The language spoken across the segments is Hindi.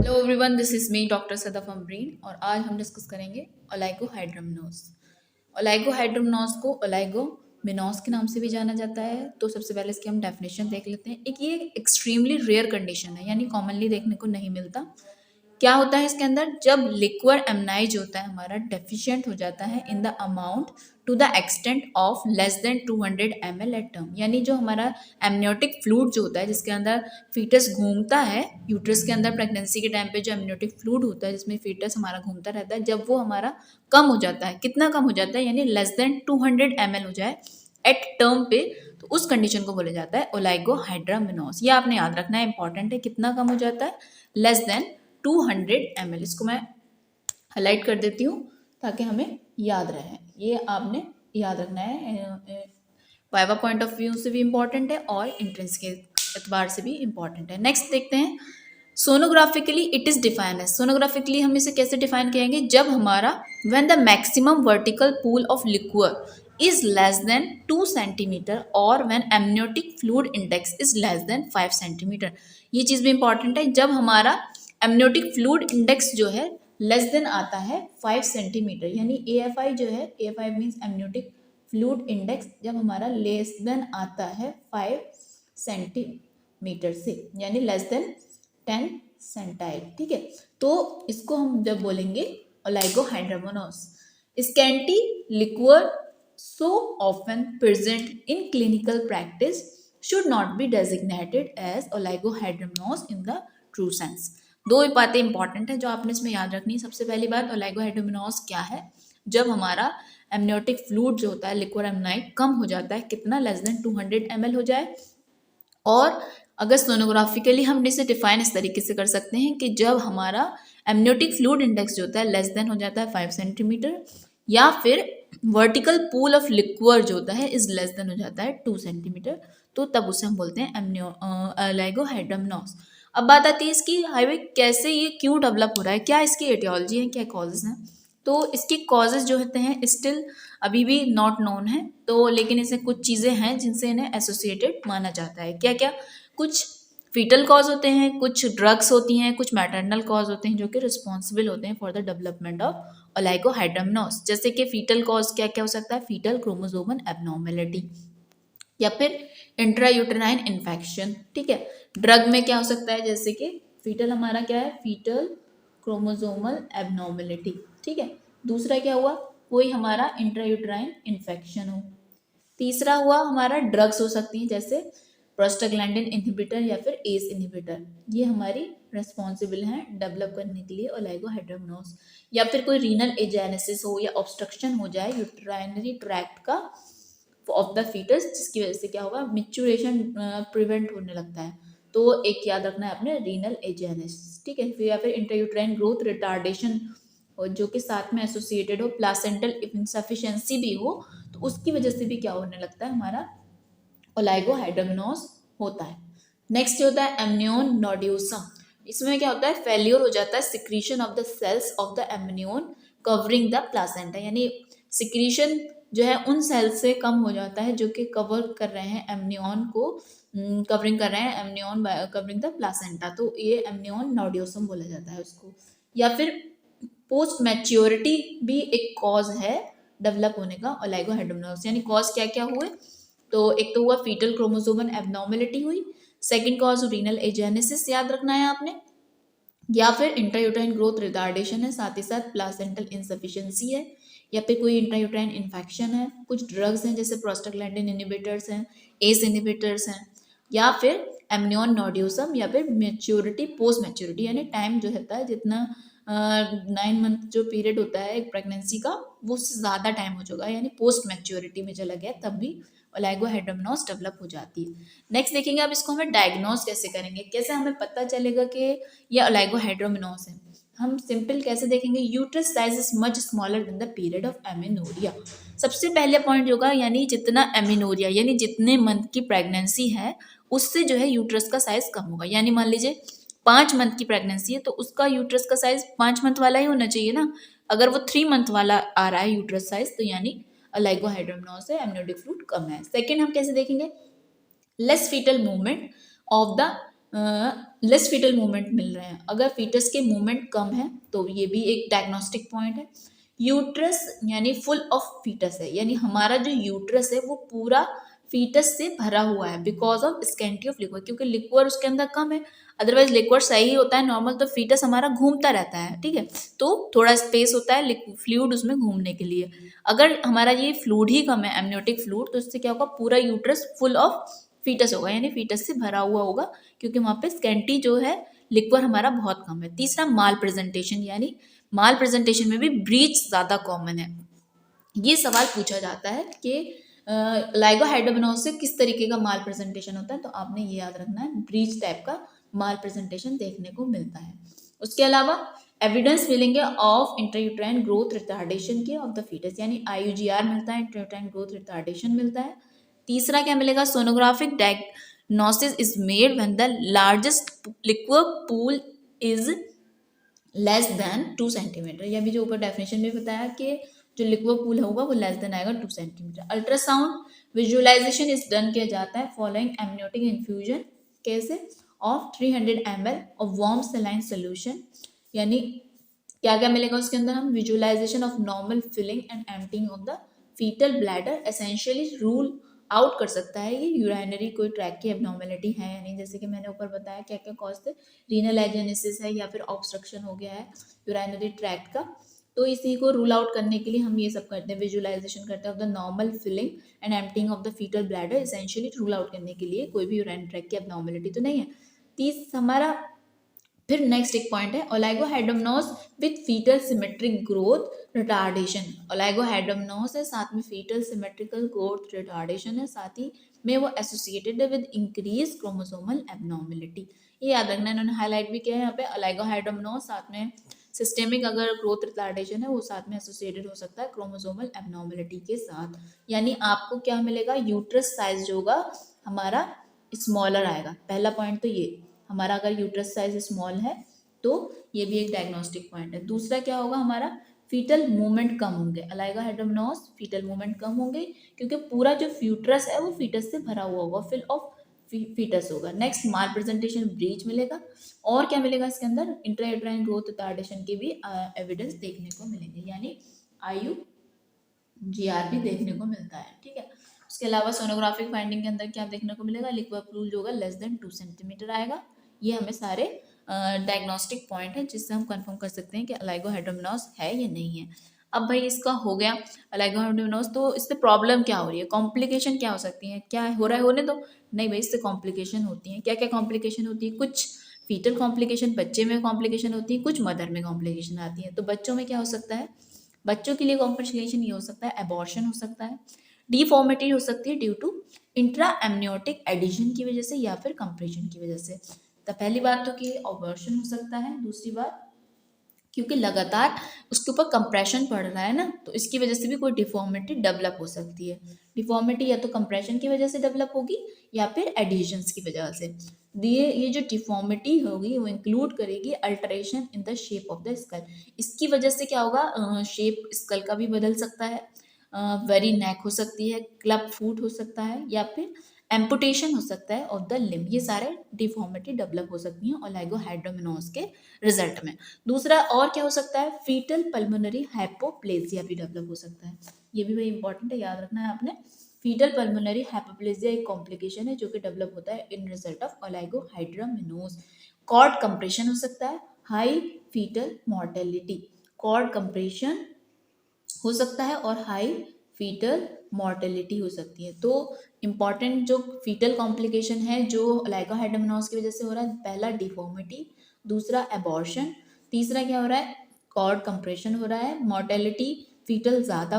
Hello everyone, this is me doctor Sadaf Amreen और आज हम डिस्कस करेंगे ओलाइगोहाइड्रोमिनोस। ओलाइगोहाइड्रोमिनोस को ओलाइगोमिनोस के नाम से भी जाना जाता है। तो सबसे पहले इसकी हम डेफिनेशन देख लेते हैं। एक ये एक्सट्रीमली रेयर कंडीशन है, यानी कॉमनली देखने को नहीं मिलता। क्या होता है इसके अंदर, जब लिक्विड एमनाइज होता है हमारा डेफिशिएंट हो जाता है in the amount to the extent of less than 200 ml at term. यानी जो हमारा एमनियोटिक फ्लूइड जो होता है जिसके अंदर फीटस घूमता है, यूट्रस के अंदर प्रेगनेंसी के टाइम पे जो एमनियोटिक फ्लूइड होता है जिसमें फीटस हमारा घूमता रहता है, जब वो हमारा कम हो जाता है, कितना कम हो जाता है, यानी लेस देन 200 ml हो जाए एट टर्म पे, तो उस कंडीशन को बोला जाता है ओलाइगोहाइड्रोमिनोस। ये आपने याद रखना है, इंपॉर्टेंट है। कितना कम हो जाता है, लेस देन 200 ml। इसको मैं हाईलाइट कर देती हूँ ताकि हमें याद रहे। ये आपने याद रखना है, वाइवा पॉइंट ऑफ व्यू से भी इम्पॉर्टेंट है और एंट्रेंस के एतबार से भी इम्पॉर्टेंट है। नेक्स्ट देखते हैं, सोनोग्राफिकली इट इज डिफाइन है। सोनोग्राफिकली हम इसे कैसे डिफाइन करेंगे, जब हमारा when the maximum vertical pool of liquid is less than 2 centimetre और when amniotic fluid index is less than 5 centimetre. ये चीज़ भी इंपॉर्टेंट है। जब हमारा एमनियोटिक फ्लूइड इंडेक्स जो है लेस देन आता है 5 सेंटीमीटर, यानी AFI जो है, AFI means amniotic fluid index, जब हमारा लेस देन आता है 5 सेंटीमीटर से, यानी लेस देन 10 सेंटाइल। ठीक है, तो इसको हम जब बोलेंगे oligohydramnios. Scanty liquid so often present in clinical practice should not be designated as oligohydramnios in the true sense। दो बातें इंपॉर्टेंट है जो आपने इसमें याद रखनी है। सबसे पहली बात, ओलाइगोहाइड्रोमिनोस क्या है, जब हमारा एमनियोटिक फ्लूइड जो होता है लिक्विड एमनाइट कम हो जाता है, कितना, लेस देन 200 ml हो जाए। और अगर सोनोग्राफिकली हम इसे डिफाइन इस तरीके से कर सकते हैं कि जब हमारा एमनियोटिक फ्लूइड इंडेक्स जो होता है लेस देन हो जाता है 5 सेंटीमीटर, या फिर वर्टिकल पूल ऑफ लिक्विड जो होता है इज लेस देन हो जाता है 2 सेंटीमीटर, तो तब उसे हम बोलते हैं ओलाइगोहाइड्रोमिनोस। अब बात आती है इसकी हाईवे कैसे, ये क्यों डेवलप हो रहा है, क्या इसकी एटियोलॉजी है, क्या कॉजेज हैं। तो इसके कॉजेज जो होते हैं स्टिल अभी भी नॉट नोन है, तो लेकिन इसे कुछ चीज़ें हैं जिनसे इन्हें एसोसिएटेड माना जाता है। क्या क्या, कुछ फीटल कॉज होते हैं, कुछ ड्रग्स होती हैं, कुछ मैटरनल कॉज होते हैं जो कि रिस्पॉन्सिबल होते हैं फॉर द डेवलपमेंट ऑफ ओलाइगोहाइड्रोमिनोस। जैसे कि फीटल कॉज क्या क्या हो सकता है, फीटल क्रोमोसोमल एबनॉर्मेलिटी या फिर इंट्रायूटेराइन इन्फेक्शन। ठीक है, ड्रग में क्या हो सकता है, जैसे कि फीटल हमारा क्या है, फीटल क्रोमोसोमल एबनॉर्मेलिटी। ठीक है, दूसरा क्या हुआ, कोई हमारा इंट्रायूटेराइन इन्फेक्शन हो। तीसरा हुआ हमारा ड्रग्स हो सकती हैं, जैसे प्रोस्टाग्लैंडिन इनहिबिटर या फिर एस इनहिबिटर, ये हमारी रेस्पॉन्सिबल हैं डेवलप करने के लिए ओलाइगोहाइड्रोमिनोस। या फिर कोई रीनल एजेनेसिस हो या ऑब्स्ट्रक्शन हो जाए यूट्राइनरी ट्रैक्ट का ऑफ द फीटस, जिसकी वजह से क्या होगा, मिच्योरेशन प्रिवेंट होने लगता है। तो एक याद रखना है अपने, रीनल एजेनेसिस। ठीक है, फिर या फिर इंट्रायूट्राइन ग्रोथ रिटार्डेशन जो कि साथ में एसोसिएटेड हो, प्लासेंटल इनसफिशिएंसी भी हो, तो उसकी वजह से भी क्या होने लगता है, हमारा ओलाइगोहाइड्रोमिनोस होता है। नेक्स्ट होता है एमनियोन नोड्यूसम। इसमें क्या होता है, फेल्योर हो जाता है secretion of the cells of the amnion covering the placenta, यानी सिक्रीशन जो है उन सेल्स से कम हो जाता है जो कि कवर कर रहे हैं एमनियोन को, कवरिंग कर रहे हैं एमनियोन कवरिंग द प्लासेंटा, तो ये एमनियोन नोड्यूसम बोला जाता है उसको। या फिर पोस्ट मैच्योरिटी भी एक कॉज है डेवलप होने का ओलाइगोहाइड्रोमिनोस। यानी कॉज क्या क्या हुए, तो एक तो हुआ फीटल क्रोमोसोमल एबनॉर्मेलिटी हुई, सेकंड कॉज रीनल एजेनेसिस याद रखना है आपने, या फिर इंट्रायूट्राइन ग्रोथ रिटार्डेशन है, साथ ही साथ प्लासेंटल इनसफिशिएंसी है, या फिर कोई इंट्रायूट्राइन इन्फेक्शन है, कुछ ड्रग्स हैं जैसे प्रोस्टाग्लैंडिन इनहिबिटर्स हैं, एस इनहिबिटर्स हैं, या फिर एमनियोन नोड्यूसम, या फिर मैच्योरिटी पोस्ट मैच्योरिटी, यानी टाइम जो होता है जितना 9 मंथ जो पीरियड होता है एक प्रेगनेंसी का, वो उससे ज़्यादा टाइम हो चुका है, यानी पोस्ट मैच्योरिटी में चला गया, तब भी ओलाइगोहाइड्रोमिनोस डेवलप हो जाती है। नेक्स्ट देखेंगे अब इसको हमें डायग्नोस कैसे करेंगे, कैसे हमें पता चलेगा कि ये ओलाइगोहाइड्रोमिनोस है। हम सिंपल कैसे देखेंगे, uterus size is much smaller than the period of amenorrhoea. सबसे पहले पॉइंट होगा, यानी जितना एमिनोरिया यानी जितने मंथ की प्रेगनेंसी है उससे जो है यूट्रस का साइज कम होगा। यानी मान लीजिए 5 मंथ की प्रेगनेंसी है तो उसका यूट्रस का साइज 5 मंथ वाला ही होना चाहिए ना। अगर वो 3 मंथ वाला आ रहा है यूट्रस साइज, तो यानी ओलाइगोहाइड्रोमिनोस है, एमनियोटिक फ्लूइड कम है। सेकंड हम कैसे देखेंगे, less fetal movement of the less fetal movement मिल रहे हैं। अगर फीटस के मूवमेंट कम है तो ये भी एक डायग्नोस्टिक पॉइंट है। यूट्रस यानी फुल ऑफ फीटस है, यानी हमारा जो यूट्रस है वो पूरा फीटस से भरा हुआ है because of scanty of liquor, क्योंकि लिक्वर उसके अंदर कम है। अदरवाइज लिक्वर सही होता है नॉर्मल, तो फीटस हमारा घूमता रहता है, ठीक है, तो थोड़ा स्पेस होता है फ्लूइड उसमें घूमने के लिए। अगर हमारा ये फ्लूइड ही कम है, एमनियोटिक फ्लूइड, तो इससे क्या होगा, पूरा यूट्रस फुल ऑफ फीटस होगा, यानी फीटस से भरा हुआ होगा, क्योंकि वहां पे स्कैंटी जो है लिक्वर हमारा बहुत कम है। तीसरा माल प्रेजेंटेशन, यानी माल प्रेजेंटेशन में भी ब्रीच ज्यादा कॉमन है। ये सवाल पूछा जाता है कि लाइगोहाइड्रोमोनास से किस तरीके का माल प्रेजेंटेशन होता है, तो आपने ये याद रखना है, ब्रीच टाइप का माल प्रेजेंटेशन देखने को मिलता है। उसके अलावा एविडेंस मिलेंगे ऑफ इंट्रायूट्राइन ग्रोथ रिटार्डेशन के ऑफ द फीटस, यानी IUGR मिलता है, इंट्रायूट्राइन ग्रोथ रिटार्डेशन मिलता है। तीसरा क्या मिलेगा, sonographic diagnosis is made when the largest liquid pool is less than 2 centimetre. यह भी जो ऊपर डेफिनेशन में बताया कि जो लिक्विड पूल होगा वो लेस देन आएगा 2 centimetre. Ultrasound visualisation is done किया जाता है फॉलोइंग एमनियोटिक इन्फ्यूजन कैसे of 300 ml of warm saline solution, यानी क्या क्या मिलेगा उसके अंदर, हम visualisation of normal filling and emptying of the foetal bladder, essentially rule out कर सकता है ये यूराइनरी कोई ट्रैक की एबनॉर्मेलिटी है या नहीं। जैसे कि मैंने ऊपर बताया क्या क्या कॉज थे, रीनल एजेनेसिस है या फिर ऑब्स्ट्रक्शन हो गया है यूराइनरी ट्रैक्ट का, तो इसी को रूल आउट करने के लिए हम ये सब करते हैं, विजुअलाइजेशन करते हैं of the normal filling and emptying of the foetal bladder, essentially rule out करने के लिए कोई भी यूराइनरी ट्रैक की एबनॉर्मेलिटी तो नहीं है। तीस हमारा फिर नेक्स्ट एक पॉइंट है oligohydramnios with fetal symmetric growth retardation. Oligohydramnios है, साथ में फीटल सिमेट्रिकल ग्रोथ रिटार्डेशन है, साथ ही में वो एसोसिएटेड है विद इंक्रीज क्रोमोसोमल एबनॉर्मेलिटी। ये याद रखना, इन्होंने हाईलाइट भी किया है यहाँ पे, ओलाइगोहाइड्रोमनोस साथ में सिस्टेमिक अगर ग्रोथ रिटार्डेशन है वो साथ में एसोसिएटेड हो सकता है क्रोमोसोमल एबनॉर्मेलिटी के साथ। यानी आपको क्या मिलेगा, यूट्रस साइज जो होगा हमारा स्मॉलर आएगा। पहला पॉइंट तो ये हमारा, अगर यूट्रस साइज स्मॉल है तो ये भी एक डायग्नोस्टिक पॉइंट है। दूसरा क्या होगा हमारा, फीटल मूवमेंट कम होंगे, ओलाइगोहाइड्रोमनोस फीटल मूवमेंट कम होंगे क्योंकि पूरा जो फ्यूट्रस है वो फीटस से भरा हुआ होगा, फिल ऑफ फीटस होगा। नेक्स्ट माल प्रेजेंटेशन ब्रीच मिलेगा, और क्या मिलेगा इसके अंदर, इंट्रायूट्राइन ग्रोथ रिटार्डेशन के भी एविडेंस देखने को मिलेंगे, यानी IUGR भी देखने को मिलता है, ठीक है। उसके अलावा सोनोग्राफिक फाइंडिंग के अंदर क्या देखने को मिलेगा, लिक्विड पूल जो होगा लेस देन 2 सेंटीमीटर आएगा। ये हमें सारे डायग्नोस्टिक पॉइंट है जिससे हम कंफर्म कर सकते हैं कि ओलाइगोहाइड्रोमनोस है या नहीं है। अब भाई इसका हो गया ओलाइगोहाइड्रोमनोस, तो इससे प्रॉब्लम क्या हो रही है, कॉम्प्लिकेशन क्या हो सकती है, क्या हो रहा है होने दो, नहीं भाई इससे कॉम्प्लिकेशन होती है। क्या क्या कॉम्प्लिकेशन होती है, कुछ फीटल कॉम्प्लिकेशन बच्चे में कॉम्प्लिकेशन होती है, कुछ मदर में कॉम्प्लिकेशन आती है। तो बच्चों में क्या हो सकता है, बच्चों के लिए कॉम्प्लिकेशन ये हो सकता है, एबॉर्शन हो सकता है, डिफॉर्मिटी हो सकती है due to intra amniotic adhesion की वजह से या फिर कंप्रेशन की वजह से। तो पहली बात तो कि ऑबर्शन हो सकता है, दूसरी बात क्योंकि लगातार उसके ऊपर कंप्रेशन पड़ रहा है ना, तो इसकी वजह से भी कोई डिफॉर्मिटी डेवलप हो सकती है। डिफॉर्मिटी या तो कंप्रेशन की वजह से डेवलप होगी या फिर एडिशंस की वजह से। ये जो डिफॉर्मिटी होगी वो इंक्लूड करेगी alteration in the shape of the skull. इसकी वजह से क्या होगा, शेप स्कल का भी बदल सकता है, वेरी नेक हो सकती है, क्लब फूट हो सकता है, या फिर एम्पुटेशन हो सकता है ऑफ द लिम्ब। ये सारे डिफॉर्मिटी डेवलप हो सकती हैं ओलाइगोहाइड्रोमनोस के रिजल्ट में। दूसरा और क्या हो सकता है, फीटल पल्मोनरी हाइपोप्लेजिया भी डेवलप हो सकता है। ये भी भाई इंपॉर्टेंट है, याद रखना है आपने। फीटल पल्मोनरी हाइपोप्लेजिया एक कॉम्प्लिकेशन है जो कि डेवलप होता है in result of oligohydramnios. Cord compression हो सकता है, high fetal mortality, cord compression हो सकता है और हाई फीटल मॉर्टेलिटी हो सकती है। तो इम्पॉर्टेंट जो फीटल कॉम्प्लिकेशन है जो लाइगोहाइड्रोमनोस की वजह से हो रहा है, पहला डिफॉर्मिटी, दूसरा एबॉर्शन, तीसरा क्या हो रहा है, कॉर्ड कंप्रेशन हो रहा है, मॉर्टेलिटी फीटल ज़्यादा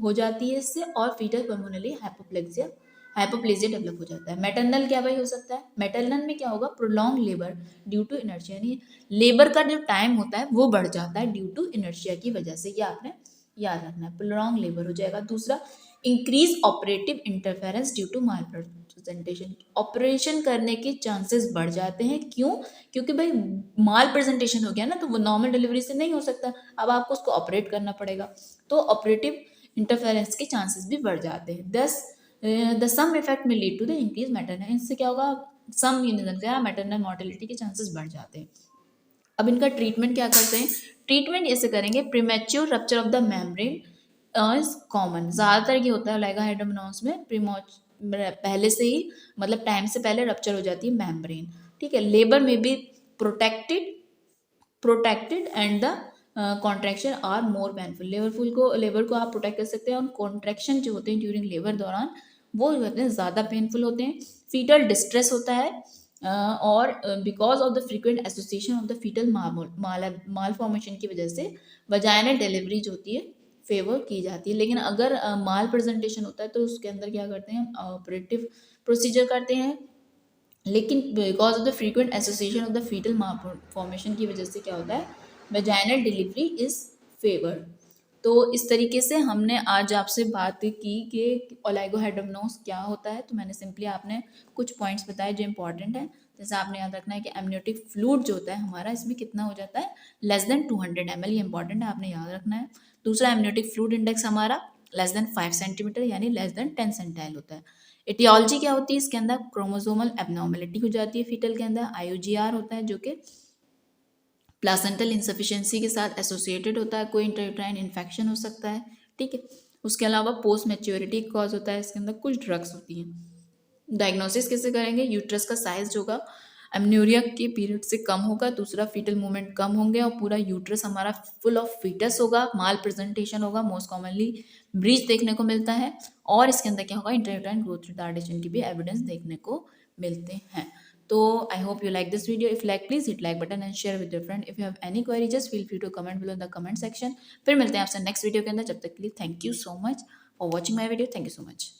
हो जाती है इससे, और फीटल पल्मोनरी हाइपोप्लेजिया डेवलप हो जाता है। मेटरनल क्या भाई हो सकता है, मेटरनल में क्या होगा, prolong labour due to inertia, यानी लेबर का जो टाइम होता है वो बढ़ जाता है ड्यू टू इनर्शिया की वजह से, ये आपने याद रखना है, प्रोलॉन्ग लेबर हो जाएगा। दूसरा increase operative interference due to malpresentation, operation करने के चांसेस बढ़ जाते हैं, क्यों, क्योंकि भाई माल प्रेजेंटेशन हो गया ना, तो वो नॉर्मल डिलीवरी से नहीं हो सकता, अब आपको उसको ऑपरेट करना पड़ेगा, तो ऑपरेटिव इंटरफेरेंस के चांसेस भी बढ़ जाते हैं। दस द सम इफेक्ट में lead to the increase maternal, इससे क्या होगा, सम रीजन से मैटरनल मॉर्टेलिटी के चांसेस बढ़ जाते हैं। अब इनका ट्रीटमेंट क्या करते हैं, ट्रीटमेंट ऐसे करेंगे, premature rupture of the membrane is common, ज़्यादातर ये होता है ओलिगोहाइड्रोमनोस में पहले से ही, मतलब टाइम से पहले रप्चर हो जाती है मेम्ब्रेन, ठीक है। लेबर में be protected protected and the contraction are more painful, labour को आप प्रोटेक्ट कर सकते हैं, और कॉन्ट्रैक्शन जो होते हैं ड्यूरिंग लेबर दौरान वो जो होते हैं ज़्यादा पेनफुल होते हैं। फीटल डिस्ट्रेस होता है, और because of the frequent association of the foetal malformation की वजह से वजाइनल डिलीवरी जो होती है फेवर की जाती है। लेकिन अगर माल प्रेजेंटेशन होता है तो उसके अंदर क्या करते हैं, ऑपरेटिव प्रोसीजर करते हैं। लेकिन because of the frequent association of the foetal formation की वजह से क्या होता है, वेजाइनल डिलीवरी इज फेवर्ड। तो इस तरीके से हमने आज आपसे बात की कि ओलिगोहाइड्रोमनोस क्या होता है। तो मैंने सिंपली आपने कुछ पॉइंट्स बताए जो इंपॉर्टेंट है। जैसे आपने याद रखना है कि एमनियोटिक फ्लूइड जो होता है हमारा, इसमें कितना हो जाता है, लेस देन 200 ml, ये इंपॉर्टेंट है, आपने याद रखना है। दूसरा, एमनियोटिक फ्लूइड इंडेक्स हमारा लेस देन 5 सेंटीमीटर यानी लेस देन 10 सेंटाइल होता है। एटियोलॉजी क्या होती है, इसके अंदर क्रोमोसोमल एबनॉर्मेलिटी हो जाती है फीटल के अंदर। आईयूजीआर होता है जो कि प्लासेंटल इंसफिशियंसी के साथ एसोसिएटेड होता है, कोई इंटरयूट्राइन इन्फेक्शन हो सकता है, ठीक है। उसके अलावा पोस्ट मैच्योरिटी कॉज होता है, इसके अंदर कुछ ड्रग्स होती हैं। डायग्नोसिस कैसे करेंगे, यूट्रस का साइज जो होगा एमन्यूरिया के पीरियड से कम होगा, दूसरा फीटल मूवमेंट कम होंगे, और पूरा यूट्रस हमारा फुल ऑफ फीटस होगा, माल प्रेजेंटेशन होगा, मोस्ट कॉमनली ब्रीच देखने को मिलता है, और इसके अंदर क्या होगा, इंटरयूट्राइन ग्रोथ रिटार्डेशन की भी एविडेंस देखने को मिलते हैं। तो I hope you like this video. If you like, please hit like button and share with your friend. If you have any query, just feel free to comment below in the comment section. फिर मिलते हैं आपसे नेक्स्ट वीडियो के अंदर, जब तक के लिए thank you so much for watching my video. Thank you so much.